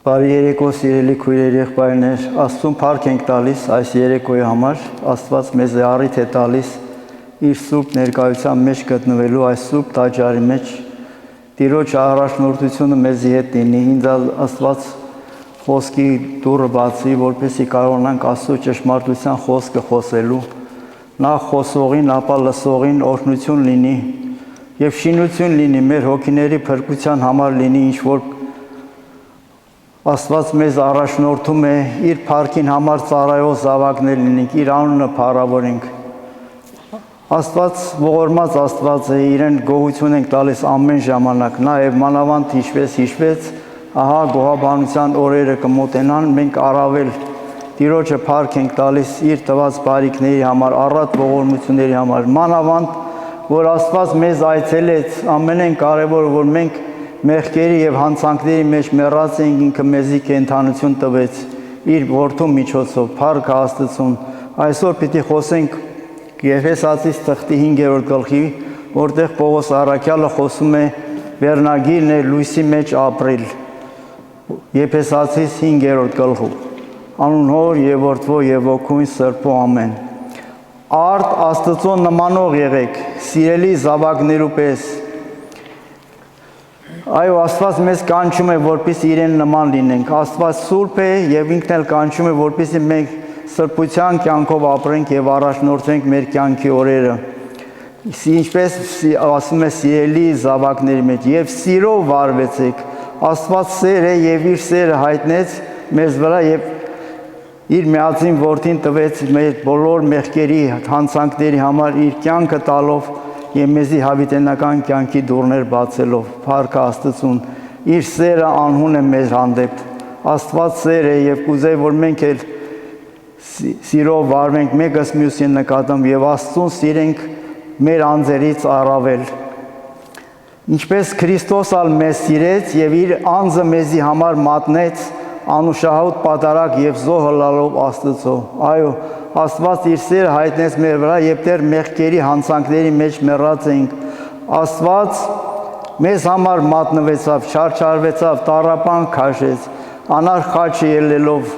Բարի երեկո սիրելի քույրեր եղբայրներ, Աստծուն փառք ենք տալիս այս երեկոյի համար, Աստված մեզ առիթ է տալիս իր սուրբ ներկայության մեջ գտնվելու այս սուրբ տաճարի մեջ, Տիրոջ առաջնորդությունը մեզի հետ լինի, ինձ Աստված խոսքի դուռը բացի, որպեսզի կարողանանք Աստծո ճշմարտության խոսքը խոսելու, նախ խոսողին, ապա լսողին օրհնություն լինի եւ շինություն լինի, մեր հոգիների փրկության համար լինի ինչ-որ Աստված մեզ առաջնորդում է իր փառքին համար ծառայող զավակներ լինենք, իր անունը փառավորենք։ Աստված ողորմած Աստված է, իրեն գոհություն ենք տալիս ամեն ժամանակ, նաև մանավանդ հիշվեց, ահա գոհաբանության օրերը կմոտենան, մենք առավել Տիրոջը փառք ենք տալիս իր տված բարիքների համար, առատ ողորմությունների համար, մանավանդ, որ Աստված մեզ այցելեց, ամենեն կարևորը, որ մենք մեղքերի եւ հանցանքների մեջ մեռած ենք, ինքը մեզի կենդանություն տվեց իր որդու միջոցով, փառք Աստծուն։ Այսօր պիտի խոսենք Եփեսացիս թղթի 5-րդ գլխի, որտեղ Պողոս առաքյալը խոսում է վերնագիրն է լույսի մեջ ապրել։ Եփեսացիս 5-րդ գլխում։ Անուն Հոր եւ Որդու եւ Ոգուն Սրբու ամեն։ Արդ Աստծո նմանող եղեք, սիրելի զավակներու պես։ Այո, Աստված մեզ կանչում է, որպեսզի իրեն նման լինենք։ Աստված սուրբ է եւ ինքն էլ կանչում է, որպեսզի մենք սրբության կյանքով ապրենք եւ առաջնորդվենք մեր կյանքի օրերը։ Ինչպես ասում է սիրելի զավակների մեջ, եւ սիրով վարվեցեք։ Աստված սեր է եւ իր սերը հայտնեց մեզ վրա եւ իր միածին որդին տվեց մեր բոլոր մեղքերի, հանցանքների համար իր կյանքը տալով եւ մեզի հավիտենական կյանքի դուռներ բացելով, փառք Աստծուն, իր սերը անհուն է մեր հանդեպ, Աստված սեր է եւ կուզեի, որ մենք էլ սիրով վարվենք մեկս մյուսի նկատմամբ եւ Աստծուն սիրենք մեր անձերից առավել։ Ինչպես Քրիստոսալ մեզ սիրեց եւ իր անձը մեզի համար մատնեց, անուշահոտ պատարակ եւ զոհ հլալով Աստծո։ Այո, Աստված իր սերը հայտնեց մեր վրա, երբ դեռ մեղքերի հանցանքների մեջ մեռած էինք։ Աստված մեզ համար մատնվեցավ, չարչարվեցավ, տառապանք քաշեց, անար խաչը ելելով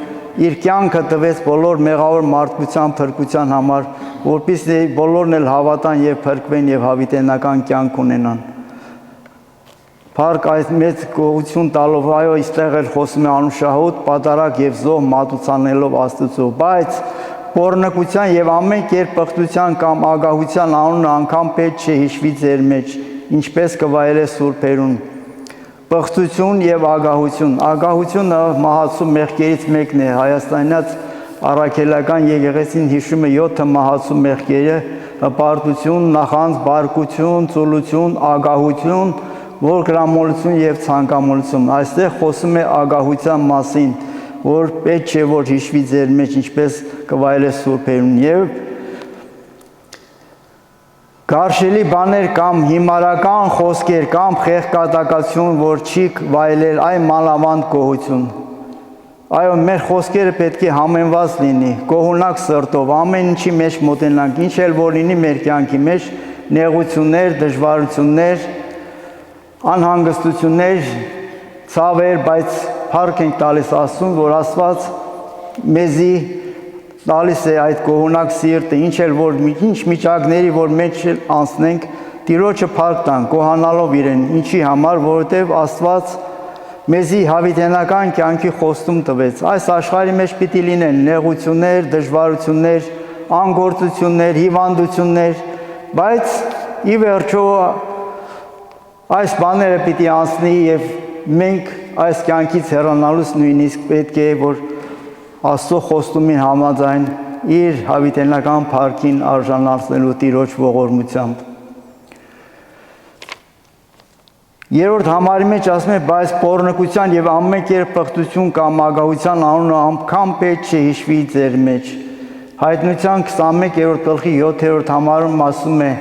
իր կյանքը տվեց բոլոր մեղավոր մարդկության փրկության համար, որպեսզի բոլորն էլ հավատան եւ փրկվեն եւ հավիտենական կյանք ունենան։ Փառք այս մեծ գոհություն տալով, այո, այստեղ էլ խոսում է անուշահոտ պատարակ եւ զոհ մատուցանելով Աստծո, բայց Պոռնկության եւ ամեն կերպ պղտության կամ ագահության անունը անգամ պետք չէ հիշվի ձեր մեջ, ինչպես կվայելե սուրբերուն։ Պղտություն եւ ագահություն։ Ագահությունը մահացու մեղքերից մեկն է։ Հայաստանյաց առաքելական եկեղեցին հիշում է 7 մահացու մեղքերը՝ հպարտություն, նախանձ, բարկություն, ծուլություն, ագահություն, ողորմություն եւ ցանկամոլություն։ Այստեղ խոսում է ագահության մասին, որ պետք չէ որ հիշվի ձեր մեջ, ինչպես կվայելե սուրբերուն եւ գարշելի բաներ կամ հիմարական խոսքեր կամ խեղկատակություն, որ չի վայելել այն մանավանդ գոհություն։ Այո, մեր խոսքերը պետք է համենված լինի, գոհունակ սրտով, ամեն ինչի մեջ մոտենանք, ինչ էլ որ լինի մեր կյանքի մեջ, նեղություններ, դժվարություններ, անհանգստություններ, ցավեր, բայց փառք ենք տալիս Աստծուն, որ Աստված մեզի տալիս է այդ գոհունակ սիրտը, ինչ էլ որ ինչ միջակների որ մեջ անցնենք, Տիրոջը փառք տանք, գոհանալով իրեն, ինչի համար, որովհետև Աստված մեզի հավիտենական կյանքի խոստում տվեց։ Այս աշխարհի մեջ պիտի լինեն նեղություններ, դժվարություններ, անգործություններ, հիվանդություններ, բայց ի վերջո այս բաները պիտի անցնի եւ մենք այս կյանքից հեռանալուց նույնիսկ պետք է որ Աստծո խոստումին համաձայն իր հավիտենական փառքին արժանացնելու Տիրոջ ողորմությամբ։ Երրորդ համարի մեջ ասում է, բայց պոռնկության եւ ամեն կերպ պղտություն կամ ագահության անունը անգամ պետք չէ հիշվի ձեր մեջ։ Հայտնության 21-րդ գլխի 7-րդ համարում ասում է,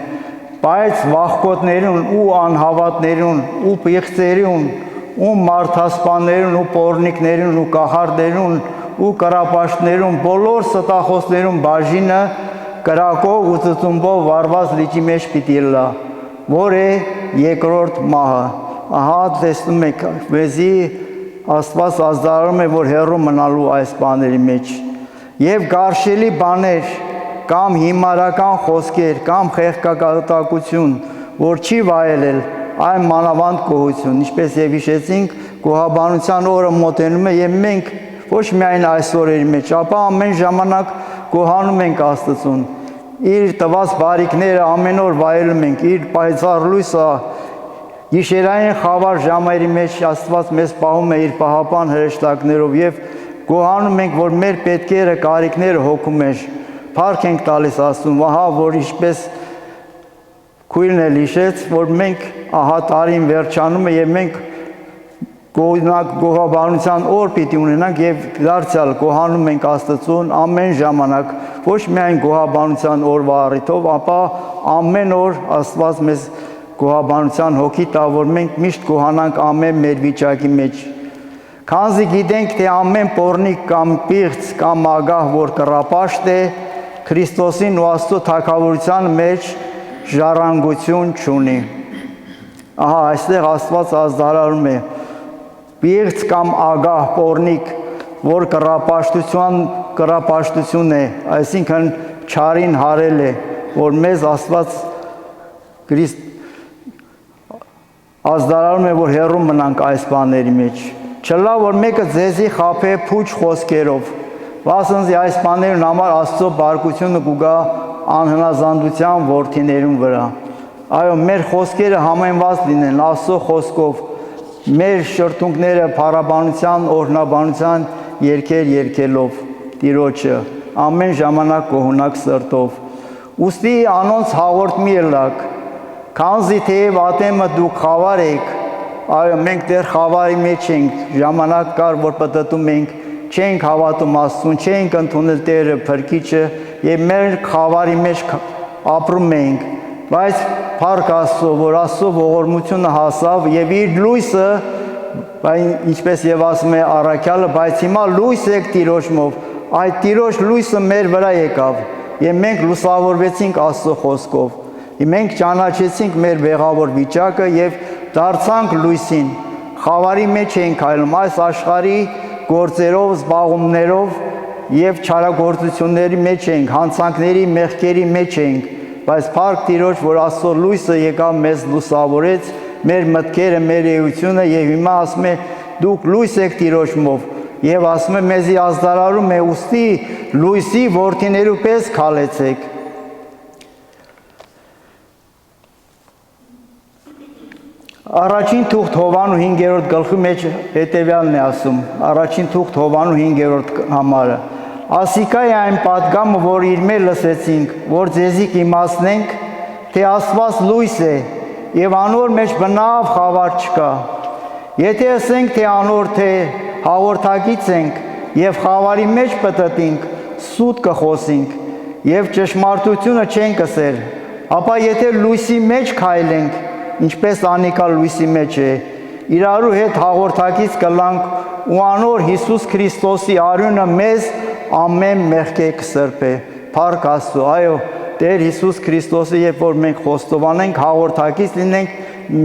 բայց վախկոտներուն ու անհավատներուն ու պիղծերուն ու մարդասպաններուն ու պոռնիկներուն ու կախարդներուն ու կրապաշտներուն բոլոր ստախոսներուն բաժինը կրակով ու ծծումբով վառված լիճի մեջ պիտի լա, որ է երկրորդ մահը։ Ահա տեսնում եք, մեզի Աստված ազդարարում է, որ հեռու մնալու այս բաների մեջ։ Եվ գարշելի բաներ կամ հիմարական խոսքեր կամ խեղճակատակություն, որ չի վայելել այն մանավանդ գոհություն, ինչպես եւ հիշեցինք, գոհաբանության օրը մոտենում է եւ մենք ոչ միայն այս օրերի մեջ, ապա ամեն ժամանակ գոհանում ենք Աստծուն։ Իր տված բարիքները ամեն օր վայելում ենք, իր պայծառ լույսը գիշերային խավար ժամերի մեջ Աստված մեզ պահում է իր պահապան հրեշտակներով եւ գոհանում ենք, որ մեր պետքերը, կարիքները հոգու մեջ փառք ենք տալիս Աստծուն, ահա որ ինչպես քույրն էլ հիշեց, որ մենք ահա տարին վերջանում է եւ մենք գոհաբանության օր պիտի ունենանք եւ դարձյալ գոհանում ենք Աստծուն ամեն ժամանակ, ոչ միայն գոհաբանության օրվա առիթով, ապա ամեն օր Աստված մեզ գոհաբանության հոգի տա, որ մենք միշտ գոհանանք ամեն մեր վիճակի մեջ։ Քանզի գիտենք, թե ամեն պոռնիկ կամ պիղծ կամ ագահ, որ կռապաշտ է, Քրիստոսին ու Աստծո թագավորության մեջ ժառանգություն չունի։ Ահա այստեղ Աստված ազդարարում է պիղծ կամ ագահ պոռնիկ, որ կռապաշտություն է, այսինքն չարին հարել է, որ մեզ Աստված ազդարարում է, որ հեռու մնանք այս բաների մեջ։ Չլա, որ մեկը ձեզի խաբե փուչ խոսքերով, վասնզի այս բաներն համար Աստծո բարկությունը կուգա անհնազանդության որդիներուն վրա։ Այո, մեր խոսքերը համեմված լինեն Աստծո խոսքով, մեր շրթունքները փառաբանության, օրհնաբանության երգեր երգելով Տիրոջը, ամեն ժամանակ գոհունակ սրտով։ Ուստի անոնց հաղորդ մի ելակ, քանզի թեև ատեմը դուք խավար եք, այո, մենք դեռ խավարի մեջ ենք, ժամանակ կար, որ պտտում ենք, չենք հավատում Աստծուն, չենք ընդունել Տերը Փրկիչը եւ մեր խավարի մեջ ապրում ենք, բայց փառք Աստծո, որ Աստծո ողորմությունը հասավ եւ իր լույսը, ինչպես եւ ասում է առաքյալը, բայց հիմա լույս եք Տիրոջմով, այդ Տիրոջ լույսը մեր վրա եկավ եւ մենք լուսավորվեցինք Աստծո խոսքով։ Մենք ճանաչեցինք մեր վեղավոր վիճակը եւ դարձանք լույսին, խավարի մեջ ենք այլում, այս աշխարհի գործերով, զբաղումներով եւ չարագործությունների մեջ ենք, հանցանքների, մեղքերի մեջ ենք, բայց փառք Տիրոջ, որ Աստծո լույսը եկավ մեզ լուսավորեց, մեր մտքերը, մեր էությունը եւ հիմա ասում է դուք լույս եք Տիրոջմով եւ ասում է մեզի ազդարարում է ուստի լույսի որդիներու պես քալեցեք։ Առաջին թուղթ Հովանու 5-րդ գլխի մեջ հետևյալն է ասում, առաջին թուղթ Հովանու 5-րդ համարը։ Ասիկա է այն պատգամը, որ իր մեր լսեցինք, որ ձեզի կիմացնենք, թե Աստված լույս է եւ անոր մեջ բնավ խավար չկա։ Եթե ասենք, թե անոր թե հաղորդակից ենք եւ խավարի մեջ պտտենք, սուտ կխոսենք եւ ճշմարտությունը չենք ասել, ապա եթե լույսի մեջ քայլենք, ինչպես անիկա լույսի մեջ է, իրարու հետ հաղորդակից կլանք ու անոր Հիսուս Քրիստոսի արյունը մեզ ամեն մեղքե կսրբե։ Փառք Աստծո, այո, Տեր Հիսուս Քրիստոսի, երբ որ մենք խոստովանենք, հաղորդակից լինենք,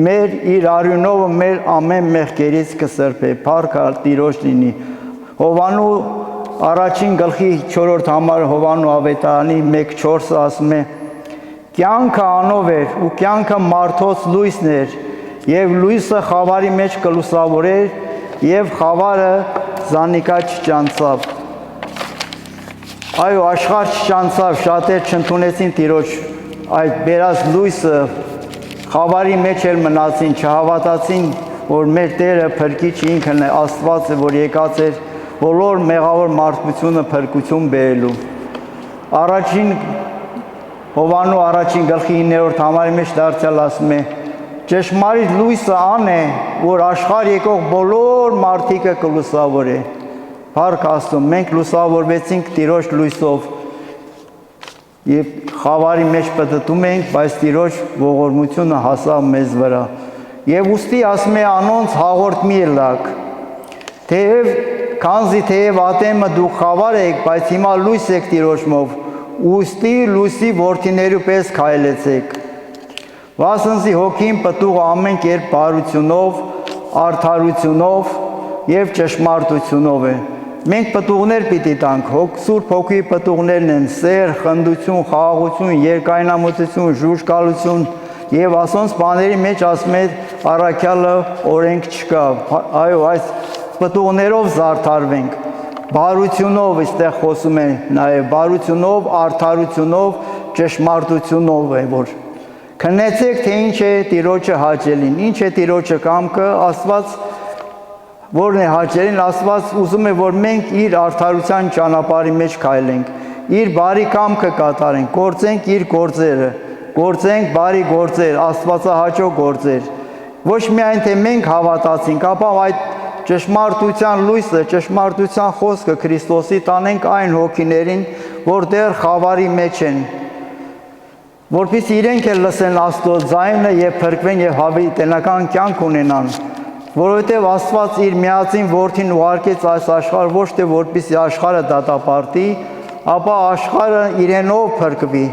մեր իր արյունով մեր ամեն մեղքերից կսրբե։ Փառք Տիրոջ լինի։ Հովանու առաջին գլխի 4-րդ համարը Հովանու ավետարանի 1:4-ը ասում է. Կյանքը անով էր ու կյանքը մարդոց լույսն էր եւ լույսը խավարի մեջ կլուսավորեր եւ խավարը զանիկա չճանցավ։ Այո, աշխարհ չճանցավ, շատեր չընդունեցին Տիրոջ այդ բերած լույսը, խավարի մեջ էլ մնացին, չհավատացին, որ մեր Տերը Փրկիչը ինքն է, Աստված է, որ եկած էր բոլոր մեղավոր մարդկությունը փրկություն բերելու։ Առաջին Հովանու առաջին գլխի 9-րդ համարի մեջ դարձյալ ասում է. ճշմարիտ լույսը ան է, որ աշխարհ եկող բոլոր մարդիկը կլուսավորե։ Փառք Աստծո, մենք լուսավորվեցինք Տիրոջ լույսով եւ խավարի մեջ պտտում ենք, բայց Տիրոջ ողորմությունը հասավ մեզ վրա։ Եվ ուստի ասում է անոնց հաղորդ մի ելակ, քանզի թեև ատեմը դուք խավար եք, բայց հիմա լույս եք Տիրոջմով, ուստի լույսի որդիներու պես քայլեցեք։ Վասնզի հոգին պտուղ ամեն կերպ բարությունով, արդարությունով, եւ ճշմարտությունով է։ Մենք պտուղներ պիտի տանք, Սուրբ Հոգի պտուղներն են՝ սեր, խնդություն, խաղաղություն, երկայնամտություն, ժուժկալություն եւ ասոնց բաների մեջ ասում է առաքյալը օրենք չկա։ Այո, այս պտուղներով զարդարվենք, բարությունով այստեղ խոսում է նաեւ բարությունով, արդարությունով, ճշմարտությունով է որ քնեցեք թե ինչ է Տիրոջը հաճելին, ինչ է Տիրոջը կամքը, Աստված որն է հաճելին, Աստված ուզում է, որ մենք իր արդարության ճանապարհի մեջ քայլենք, իր բարի կամքը կատարենք, գործենք իր գործերը, գործենք բարի գործեր, Աստվածահաճո գործեր։ Ոչ միայն թե մենք հավատացինք, ապա այդ ճշմարտության լույսը, ճշմարտության խոսքը Քրիստոսի տանենք այն հոգիներին, որ դեռ խավարի մեջ են, որպեսզի իրենք էլ լսեն Աստծո ձայնը եւ փրկվեն եւ հավիտենական կյանք ունենան։ Որովհետև Աստված իր միածին որդին ուղարկեց այս աշխարհ ոչ թե որպեսզի աշխարհը դատապարտի, ապա աշխարհը իրենով փրկվի։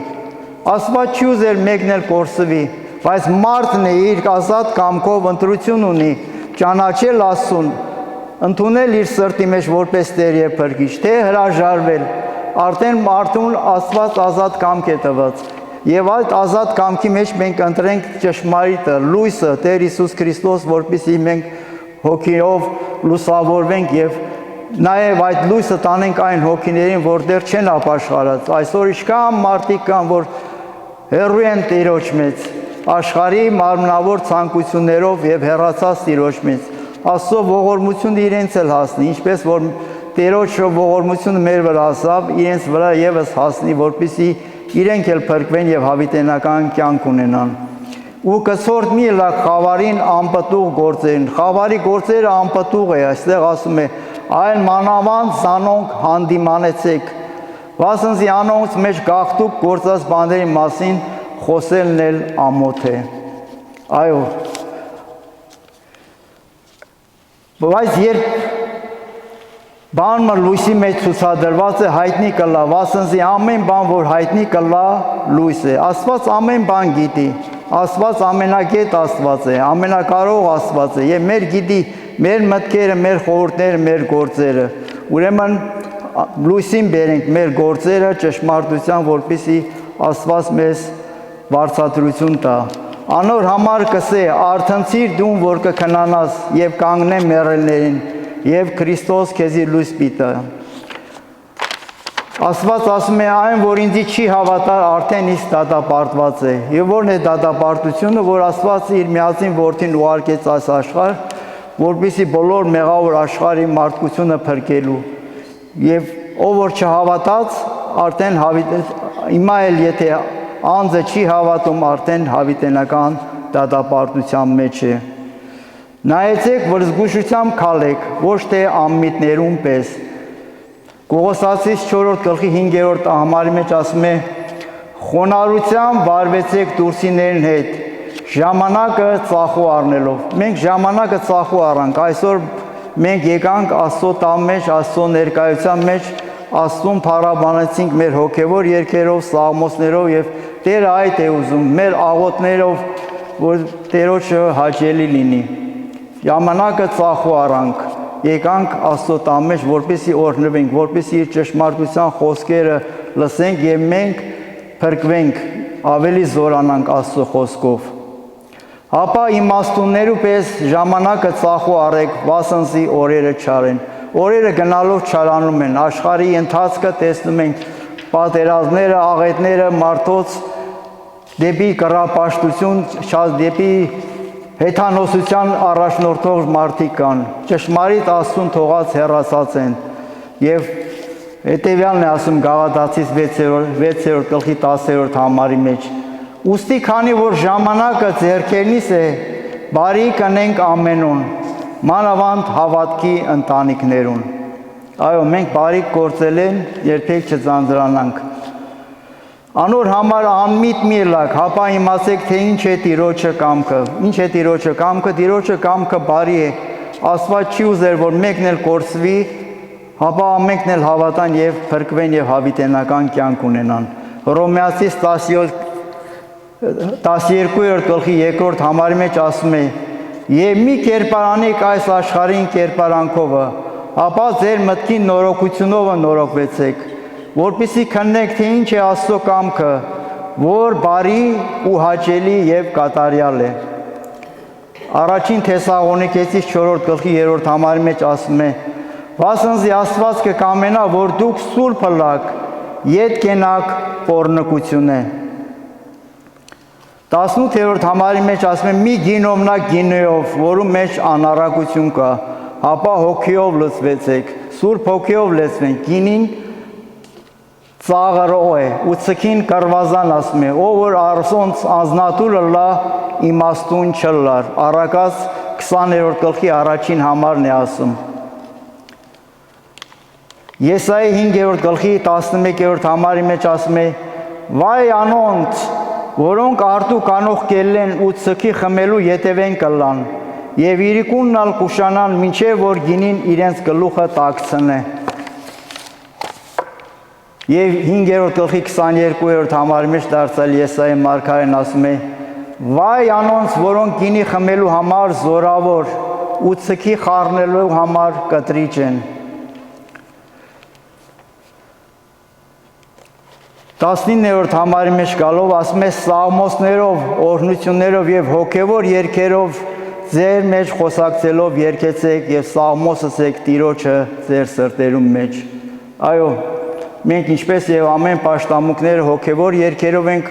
Աստված չի ուզել մեկն էլ կորսվի, բայց մարդն է իր ազատ կամքով ընտրություն ունի ճանաչել Աստծուն, ընդունել իր սրտի մեջ որպես Տեր եւ Փրկիչ, թե հրաժարվել։ Արդեն մարդուն Աստված ազատ կամք է տված։ Եվ այդ ազատ կամքի մեջ մենք ընտրենք ճշմարիտը, լույսը, Տեր Հիսուս Քրիստոս, որպեսզի մենք հոգիով լուսավորվենք եւ նաեւ այդ լույսը տանենք այն հոգիներին, որ դեռ չեն ապաշխարած։ Այսօր իշքան մարդիկ կան, որ հեռու են Տիրոջ մեծ, աշխարհի մարմնավոր ցանկություններով եւ հեռացած Տիրոջ մեծ։ Աստծո ողորմությունը իրենց էլ հասնի, ինչպես որ Տիրոջ ողորմությունը մեր վրա հասավ, իրենց վրա եւս հասնի, որպեսզի իրենք էլ փրկվեն եւ հավիտենական կյանք ունենան։ Ու կսորտ մի լա խավարին անպտուղ գործերին։ Խավարի գործերը անպտուղ է, այստեղ ասում է, այլ մանավանդ զանոնք հանդիմանեցեք։ Վասնզի անոնց մեջ գաղտուկ գործած բաների մասին խոսելն էլ ամոթ է։ Այո։ Բայց երբ բանը լույսի մեջ ցուցադրված է հայտնի կլա, վասնզի ամեն բան, որ հայտնի կլա, լույս է։ Աստված ամեն բան գիտի, Աստված ամենագետ Աստված է, ամենակարող Աստված է եւ մեր գիտի մեր մտքերը, մեր խորհուրդները, մեր գործերը։ Ուրեմն լույսին բերենք մեր գործերը ճշմարտության, որպեսզի Աստված մեզ վարձատրություն տա։ Անոր համար կսե արթնցիր դուն, որ կքնանաս եւ կանգնե մեռելներին եւ Քրիստոս քեզի լույս պիտա։ Աստված ասում է այն, որ ինձի չի հավատա, արդեն իսկ դատապարտված է։ Եվ որն է դատապարտությունը, որ Աստված իր միածին որդին ուղարկեց այս աշխարհ, որպեսզի բոլոր մեղավոր աշխարհի մարդկությունը փրկելու։ Եվ ով որ չհավատաց, արդեն հիմա էլ եթե անձը չի հավատում, արդեն հավիտենական դատապարտության մեջ է։ Նայեցեք, որ զգուշությամբ քալեք, ոչ թե անմիտներուն պես։ Կողոսացիս 4-րդ գլխի 5-րդ համարի մեջ ասում է. խոնարհությամբ վարվեցեք դուրսիներին հետ, ժամանակը ծախու առնելով։ Մենք ժամանակը ծախու առանք, այսօր մենք եկանք Աստծո տան մեջ, Աստծո ներկայության մեջ, Աստծուն փառաբանեցինք մեր հոգևոր երգերով, սաղմոսներով եւ Տերը այդ է ուզում, մեր աղոթներով, որ Տերոջը հաճելի լինի։ Ժամանակը ծախու առանք, եկանք Աստծո տան մեջ, որպեսզի օրհնվենք, որպեսզի իր ճշմարտության խոսքերը լսենք եւ մենք փրկվենք, ավելի զորանանք Աստծո խոսքով։ Ապա իմաստուններու պես ժամանակը ծախու առեք, վասնզի օրերը չարեն։ Օրերը գնալով չարանում են, աշխարհի ընթացքը տեսնում ենք պատերազմները, աղետները, մարդոց դեպի կռապաշտություն, դեպի հեթանոսության առաջնորդող մարդիկ կան, ճշմարիտ Աստծուն թողած հեռացած են եւ հետեւյալն է ասում Գաղատացիս 6-րդ գլխի 10-րդ համարի մեջ. Ուստի քանի որ ժամանակը ձեռքերնից է, բարի կնենք ամենուն, մանավանդ հավատքի ընտանիքներուն։ Այո, մենք բարիք գործել են, երբեք չձանձրանանք։ Անոր համար անմիտ մի լակ, հապա իմացեք, թե ինչ է Տիրոջը կամքը։ Ինչ է Տիրոջը կամքը։ Տիրոջը կամքը բարի է։ Աստված չի ուզեր, որ մեկն էլ կորսվի, հապա ամենքն էլ հավատան եւ փրկվեն եւ հավիտենական կյանք ունենան։ Հռոմեացիս 12-րդ գլխի 2-րդ համարի մեջ ասում է. եւ մի կերպարանեք այս աշխարհին կերպարանքովը, ապա ձեր մտքին նորոգությունով նորոգվեցեք, որպեսզի քննեք, թե ինչ է Աստծո կամքը, որ բարի ու հաճելի եւ կատարյալ է։ Առաջին Թեսաղոնիկեցիս 4-րդ գլխի 3-րդ համարի մեջ ասում է. «Վասնզի Աստված կկամենա, որ դուք սուրբ ըլլաք, ետ կենաք պոռնկությունը»։ 18-րդ համարի մեջ ասում է. «Մի գինովնակ գինեով, որում մեջ անառակություն կա, ապա հոգիով լցվեցեք, սուրբ հոգիով լցվենք, գինին ծաղրող է, ու ցքին կռվազան ասում է, ով որ արսոնց անznատուր լա իմաստուն չլար»։ Առակաց 20-րդ գլխի առաջին համարն է ասում։ Եսայի 5-րդ գլխի 11-րդ համարի մեջ ասում է. «Վայ անոնց, որոնք արտու կանող կելեն ու ցքի խմելու ետևեն կլան, եւ իրիկունն ալ կուշանան, մինչեւ որ գինին իրենց գլուխը տաքցնե»։ Եվ 5-րդ գլխի 22-րդ համարի մեջ դարձյալ Եսայի մարգարեն ասում է. «Վայ անոնց, որոնք գինի խմելու համար զորավոր ու ցքի խառնելու համար կտրիչ են»։ 19-րդ համարի մեջ գալով ասում է. «Սաղմոսներով, օրհնություններով եւ հոգեվոր երգերով ձեր մեջ խոսակցելով երգեցեք եւ սաղմոսեցեք Տիրոջը ձեր սրտերում մեջ»։ Այո, մենք ինչպես եւ ամեն պաշտամունքները հոգեվոր երգերով ենք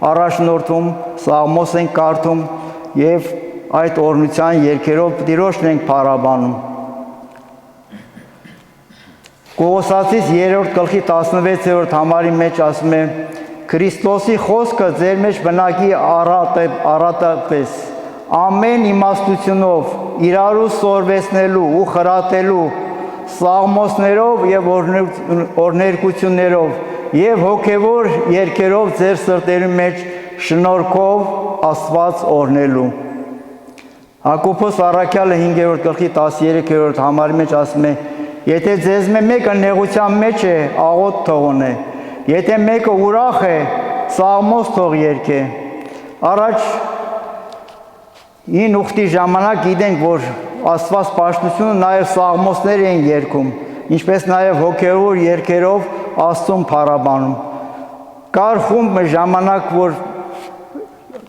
առաջնորդում, սաղմոս ենք կարդում եւ այդ օրհնության երգերով Տիրոջն ենք փառաբանում։ Կողոսացիս 3-րդ գլխի 16-րդ համարի մեջ ասում է. «Քրիստոսի խոսքը ձեր մեջ բնակի առատապես, ամեն իմաստությունով, իրարու սորվեցնելու ու խրատելու, սաղմոսներով եւ օրհներկություններով եւ հոգեվոր երգերով ձեր սրտերի մեջ շնորհքով Աստված օրհնելու»։ Հակոբոս առաքյալը 5-րդ գլխի 13-րդ համարի մեջ ասում է. «Եթե ձեզ մեկը նեղության մեջ է, աղոթ թող ունե, եթե մեկը ուրախ է, սաղմոս թող երգե»։ Առաջ ին ուխտի ժամանակ գիտենք, որ Աստված պաշտությունը նաև սաղմոսներ էին երգում, ինչպես նաև հոգևոր երգերով Աստծուն փառաբանում։ Կար խումբ ժամանակ, որ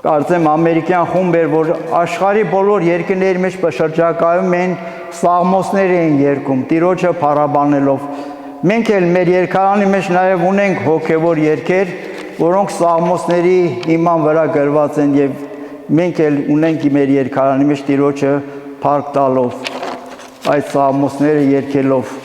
կարծեմ ամերիկյան խումբ էր, որ աշխարհի բոլոր երկրների մեջ շրջակայում էին սաղմոսներ էին երգում, Տիրոջը փառաբանելով։ Մենք էլ մեր երգարանի մեջ նաև ունենք հոգևոր երգեր, որոնք սաղմոսների հիման վրա գրված են եւ մենք էլ ունենք մեր երգարանի մեջ Տիրոջը փառք տալով, այդ սաղմոսները երգելով։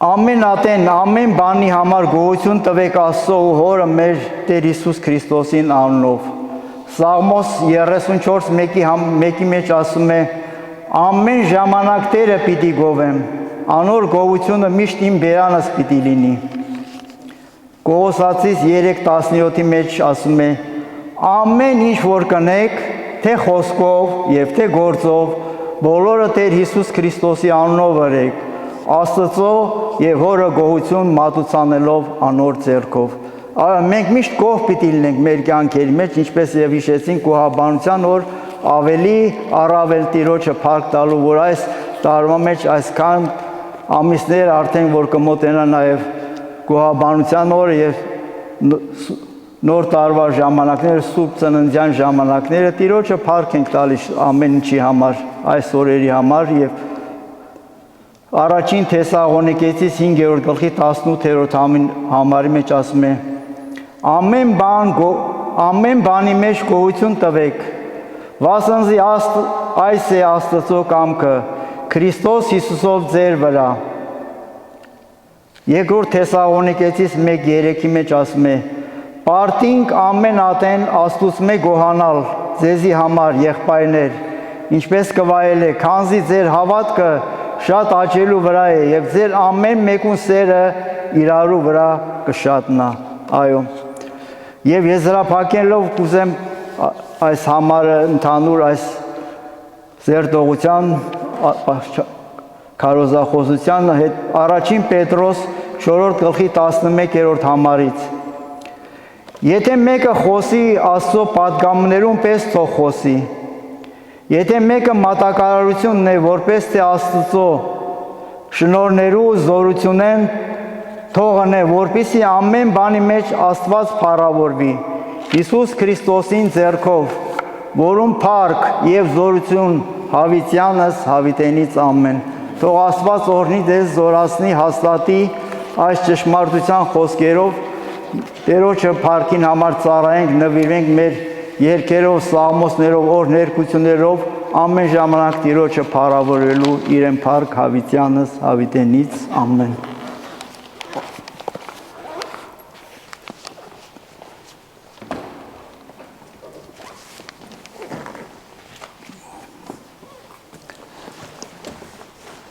Ամեն ատեն, ամեն բանի համար գոհություն տվեք Աստծո ու Հորը մեր Տեր Հիսուս Քրիստոսին անունով։ Սաղմոս 34:1-ի մեջ ասում է. «Ամեն ժամանակ Տերը պիտի գովեմ, անոր գովությունը միշտ իմ բերանս պիտի լինի»։ Կողոսացիս 3:17-ի մեջ ասում է. «Ամեն ինչ որ կնեք, թե խոսքով եւ թե գործով, բոլորը Տեր Հիսուս Քրիստոսի անունով արեք, Աստծո եւ Հորը գոհություն մատուցանելով անոր ձեռքով»։ Մենք միշտ գոհ պիտի լինենք մեր կյանքերի մեջ, ինչպես եւ հիշեցինք գոհաբանության օր ավելի առավել Տիրոջը փառք տալու, որ այս տարվա մեջ այսքան ամիսներ արդեն որ կմոտենա նաեւ գոհաբանության օրը եւ նոր տարվա ժամանակները, Սուրբ Ծննդյան ժամանակները Տիրոջը փառք ենք տալիս ամեն ինչի համար, այս օրերի համար եւ Առաջին Թեսաղոնիկեցիս 5-րդ գլխի 18-րդ համարի մեջ ասում է. «Ամեն բանի մեջ գոհություն տվեք, վասնզի այս է Աստծո կամքը, Քրիստոս Հիսուսով ձեր վրա»։ Երկրորդ Թեսաղոնիկեցիս 1:3-ի մեջ ասում է. «Պարտինք ամեն ատեն Աստծո գոհանալ ձեզի համար եղբայրներ, ինչպես կվայելեք, քանզի ձեր հավատքը շատ աճելու վրա է եւ ձեր ամեն մեկուն սերը իրարու վրա կշատնա»։ Այո։ Եվ եզրափակելով կուզեմ այս համարը ընդհանուր այս ձերտողության քարոզախոսության հետ առաջին Պետրոս 4-րդ գլխի 11-րդ համարից։ Եթե մեկը խոսի Աստծո պատգամներում պես թող խոսի։ Եթե մեկը մատակարարություն ունի, որպես թե Աստծո շնորհներու զորությունեն թող ունի, որպեսզի ամեն բանի մեջ Աստված փառավորվի Հիսուս Քրիստոսին ձեռքով, որում փառք եւ զորություն հավիտյանս հավիտենից ամեն։ Թող Աստված օրհնի ձեզ, զորացնի, հաստատի այս ճշմարտության խոսքերով, Տերոջը փառքին համար ծառայենք, նվիրենք մեր երգերով, սաղմոսներով, օրհներգություններով, ամեն ժամանակ Տիրոջը փառավորելու իրեն փառք հավիտյանս հավիտենից ամեն։